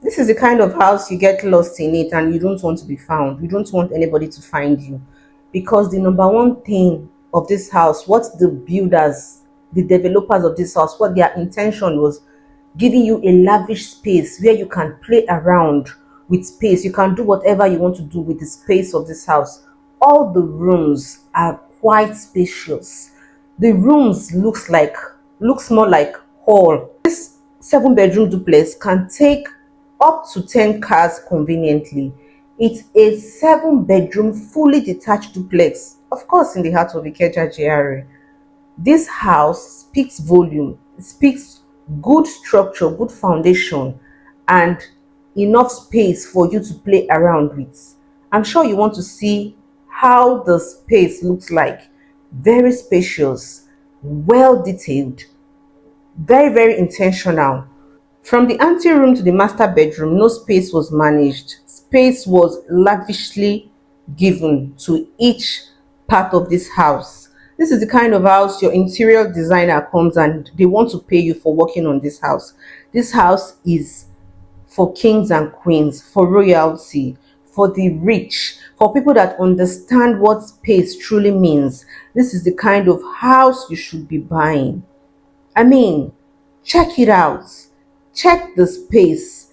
This is the kind of house you get lost in it and you don't want to be found. You don't want anybody to find you. Because the number one thing of this house, what the builders, the developers of this house, what their intention was giving you a lavish space where you can play around with space. You can do whatever you want to do with the space of this house. All the rooms are quite spacious. The rooms looks more like hall. This 7 bedroom duplex can take up to 10 cars conveniently. It's a 7 bedroom fully detached duplex, of course, in the heart of Ikeja GRA. This house speaks volume, it speaks good structure, good foundation, and enough space for you to play around with. I'm sure you want to see how the space looks like. Very spacious, well detailed, very, very intentional. From the anteroom to the master bedroom, no space was managed. Space was lavishly given to each part of this house. This is the kind of house your interior designer comes and they want to pay you for working on this house. This house is for kings and queens, for royalty, for the rich, for people that understand what space truly means. This is the kind of house you should be buying. I mean, check it out. Check the space.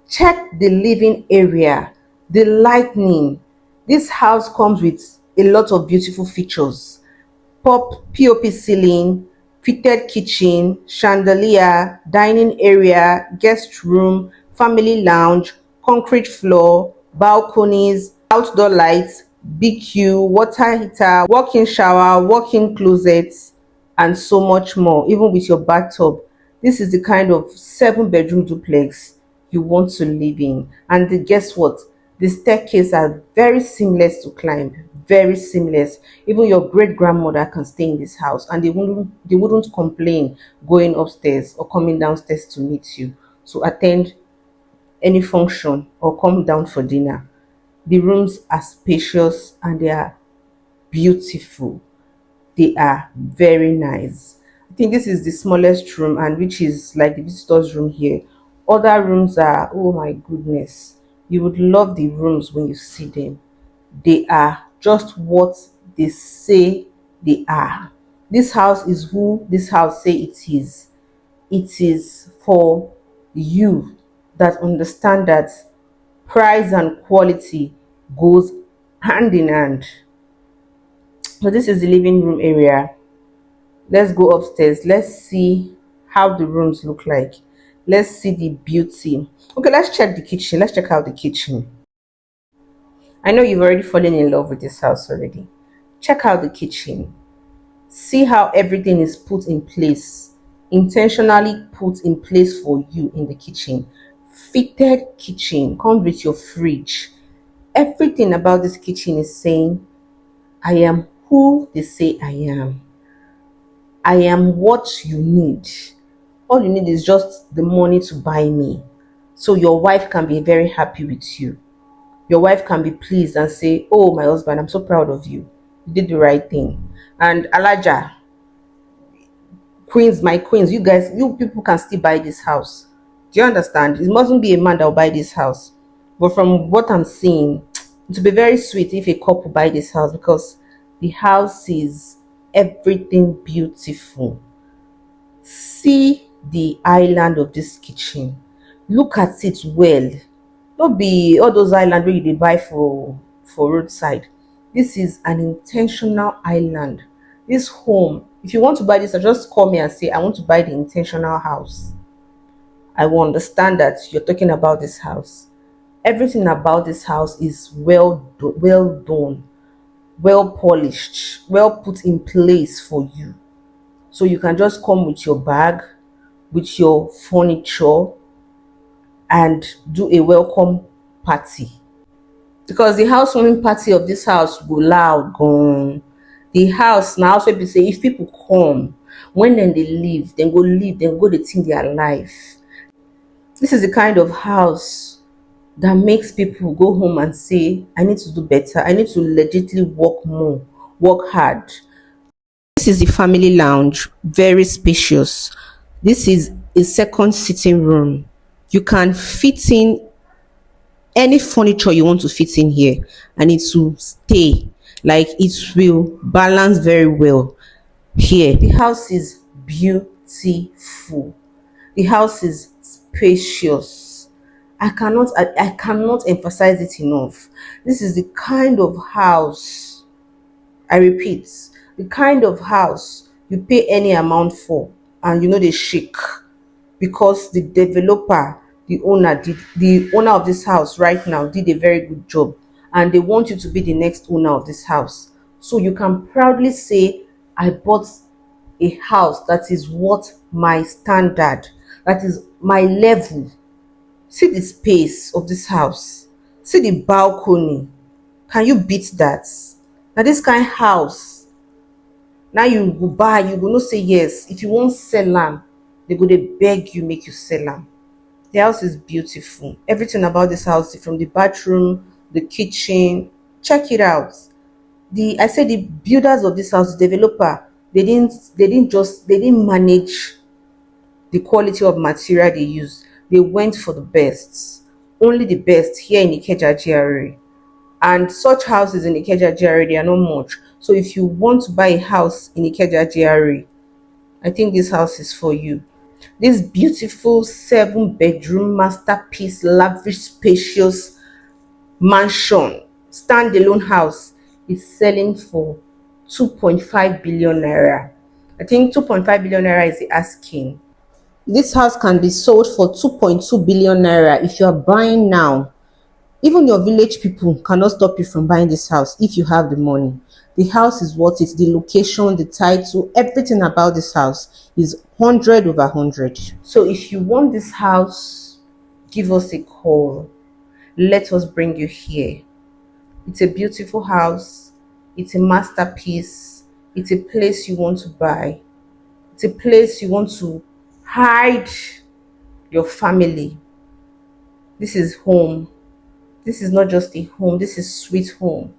Check the living area, the lighting. This house comes with a lot of beautiful features. POP ceiling, fitted kitchen, chandelier, dining area, guest room, family lounge, concrete floor, balconies, outdoor lights, BQ, water heater, walk-in shower, walk-in closets, and so much more, even with your bathtub. This is the kind of 7 bedroom duplex you want to live in. And guess what? The staircase are very seamless to climb, very seamless. Even your great grandmother can stay in this house and they wouldn't complain going upstairs or coming downstairs to meet you to attend any function or come down for dinner. The rooms are spacious and they are beautiful. They are very nice. I think this is the smallest room, and which is like the visitors room here. Other rooms are, oh my goodness, you would love the rooms when you see them. They are just what they say they are. This house is who this house say it is. It is for you that understand that price and quality goes hand in hand. So this is the living room area. Let's go upstairs. Let's see how the rooms look like. Let's see the beauty. Okay, let's check the kitchen. Let's check out the kitchen. I know you've already fallen in love with this house already. Check out the kitchen. See how everything is put in place, intentionally put in place for you in the kitchen. Fitted kitchen comes with your fridge. Everything about this kitchen is saying, I am who they say I am. I am what you need. All you need is just the money to buy me. So your wife can be very happy with you. Your wife can be pleased and say, oh, my husband, I'm so proud of you. You did the right thing. And Alaja, queens, my queens, you guys, you people can still buy this house. Do you understand? It mustn't be a man that will buy this house. But from what I'm seeing, it will be very sweet if a couple buy this house because the house is everything beautiful. See the island of this kitchen. Look at it well. Not be all those island where you dey buy for roadside. This is an intentional island. This home, if you want to buy this, just call me and say I want to buy the intentional house. I will understand that you're talking about this house. Everything about this house is well done, well polished, well put in place for you. So you can just come with your bag, with your furniture, and do a welcome party. Because the housewarming party of this house go loud gone. The house now also be say if people come, when then they leave, then go they think their life. This is the kind of house that makes people go home and say, I need to do better. I need to legitimately work more, work hard. This is the family lounge, very spacious. This is a second sitting room. You can fit in any furniture you want to fit in here, and it will stay. Like, it will balance very well here. The house is beautiful. The house is spacious. I cannot emphasize it enough. This is the kind of house, I repeat, the kind of house you pay any amount for and you know they shake, because the owner of this house right now did a very good job, and they want you to be the next owner of this house. So you can proudly say, I bought a house that is what my standard, that is my level. See the space of this house. See the balcony. Can you beat that? Now this kind of house, now you go buy, you go no say yes. If you won't sell am, they go dey beg you make you sell am. The house is beautiful. Everything about this house, from the bathroom, the kitchen, check it out. I said the builders of this house, the developer, they didn't manage the quality of material they use. They went for the best, only the best here in Ikeja GRA. And such houses in Ikeja GRA, they are not much. So if you want to buy a house in Ikeja GRA, I think this house is for you. This beautiful 7-bedroom masterpiece, lavish, spacious mansion, standalone house is selling for 2.5 billion naira. I think 2.5 billion naira is the asking. This house can be sold for 2.2 billion naira if you are buying now. Even your village people cannot stop you from buying this house if you have the money. The house is worth it. The location, the title, everything about this house is 100 over 100. So if you want this house, give us a call. Let us bring you here. It's a beautiful house. It's a masterpiece. It's a place you want to buy. It's a place you want to hide your family. This is home. This is not just a home, this is sweet home.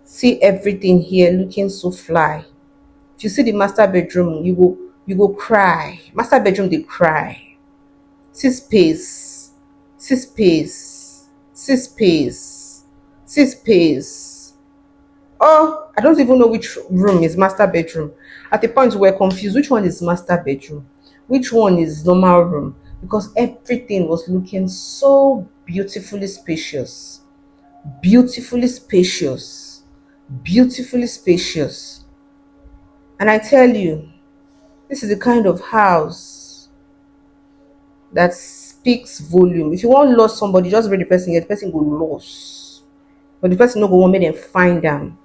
See everything here looking so fly. If you see the master bedroom, you go cry. Master bedroom, they cry. See space. See space. See space. See space. Oh, I don't even know which room is master bedroom. At the point we're confused. Which one is master bedroom? Which one is normal room? Because everything was looking so beautifully spacious. Beautifully spacious. Beautifully spacious. And I tell you, this is the kind of house that speaks volume. If you want to lose somebody, just bring the person here, the person go lose. But the person no go want me them find them,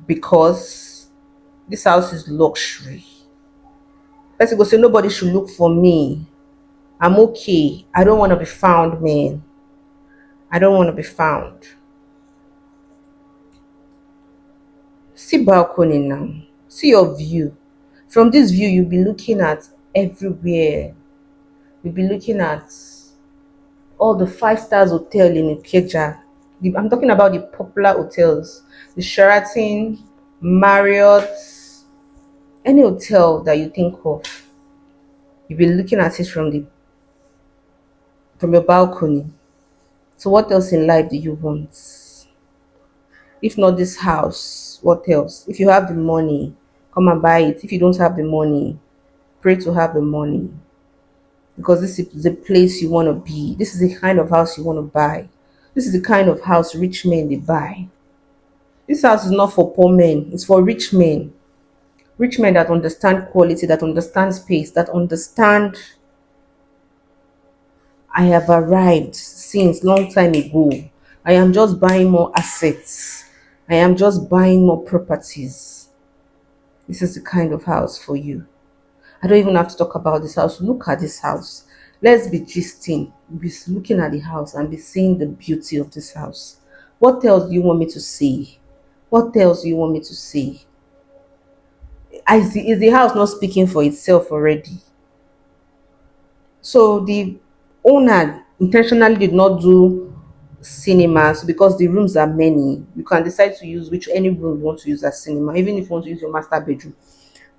because this house is luxury. Person go say nobody should look for me. I'm okay. I don't want to be found, man. I don't want to be found. See balcony now. See your view. From this view, you'll be looking at everywhere. You'll be looking at all the 5 stars hotel in Ikeja. I'm talking about the popular hotels, the Sheraton, Marriott, any hotel that you think of. You'll be looking at it from your balcony. So what else in life do you want? If not this house, what else? If you have the money, come and buy it. If you don't have the money, pray to have the money. Because this is the place you want to be. This is the kind of house you want to buy. This is the kind of house rich men they buy. This house is not for poor men. It's for rich men. Rich men that understand quality, that understand space, that understand I have arrived since long time ago. I am just buying more assets. I am just buying more properties. This is the kind of house for you. I don't even have to talk about this house. Look at this house. Let's be gisting, be looking at the house and be seeing the beauty of this house. What else do you want me to see? What else do you want me to see? Is the house not speaking for itself already? So the owner intentionally did not do cinemas because the rooms are many. You can decide to use any room you want to use as cinema. Even if you want to use your master bedroom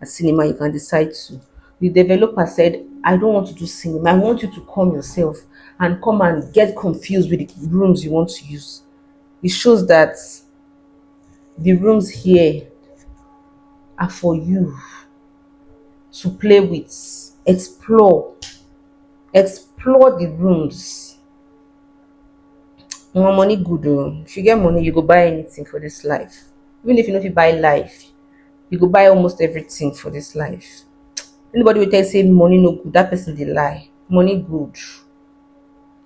as cinema, you can decide to. The developer said I don't want to do cinema. I want you to come yourself and come and get confused with the rooms you want to use. It shows that the rooms here are for you to play with, explore, explore the rooms. Money good though. If you get money, you go buy anything for this life. Even if you know if you buy life, you go buy almost everything for this life. Anybody will tell you say money no good, that person dey lie. Money good.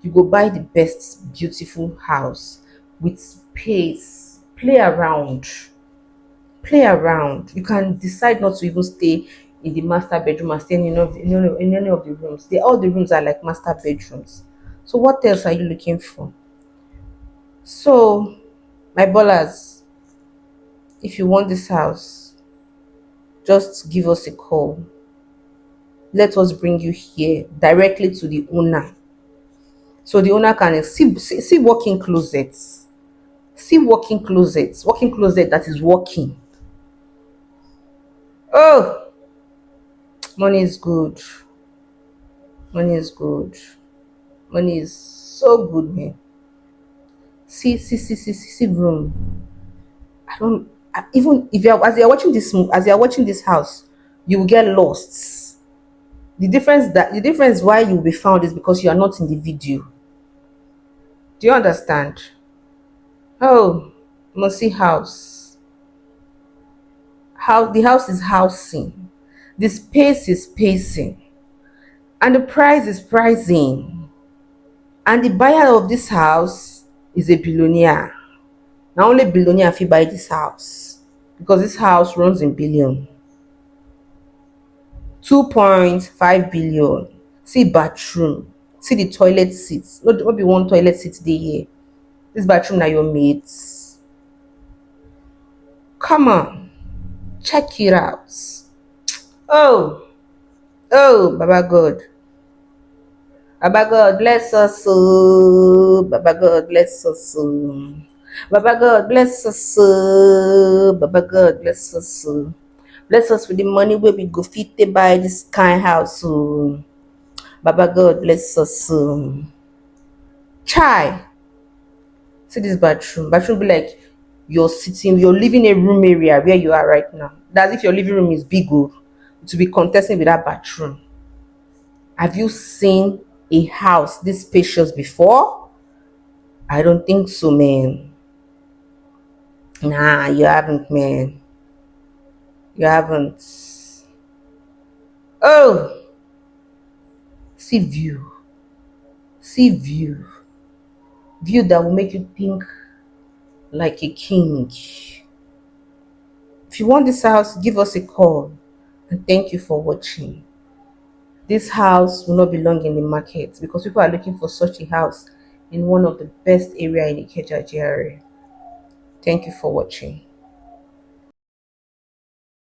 You go buy the best beautiful house with space. Play around. Play around. You can decide not to even stay in the master bedroom and stay in any of the rooms. All the rooms are like master bedrooms. So what else are you looking for? So, my ballers, if you want this house, just give us a call. Let us bring you here directly to the owner. So the owner can see walk-in closets. See walk-in closets. Walk-in closet that is working. Oh, money is good. Money is good. Money is so good, man. See room. Even if you are as you are watching this house, you will get lost. The difference why you will be found is because you are not in the video. Do you understand? Oh, Mercy house. How the house is housing. The space is spacing. And the price is pricing. And the buyer of this house is a billionaire. Now only billionaire fit buy this house. Because this house runs in billion. 2.5 billion. See bathroom. See the toilet seats. Not be one toilet seat dey here. This bathroom na your mates. Come on. Check it out. Oh, Baba God. Baba God bless us. Oh, Baba God bless us. Oh. Baba God bless us. Oh. Baba God bless us. Oh. Bless us with the money where we go fit to buy this kind house. Oh. Baba God bless us. Oh. Chai. See this bathroom. Bathroom be like your living a room area where you are right now. That's if your living room is big, to be contesting with that bathroom. Have you seen a house this spacious before? I don't think so, man. Nah, you haven't, man. You haven't. Oh, see view. See view. View that will make you think like a king. If you want this house, give us a call. And thank you for watching. This house will not be long in the market because people are looking for such a house in one of the best area in Ikeja GRA. Thank you for watching.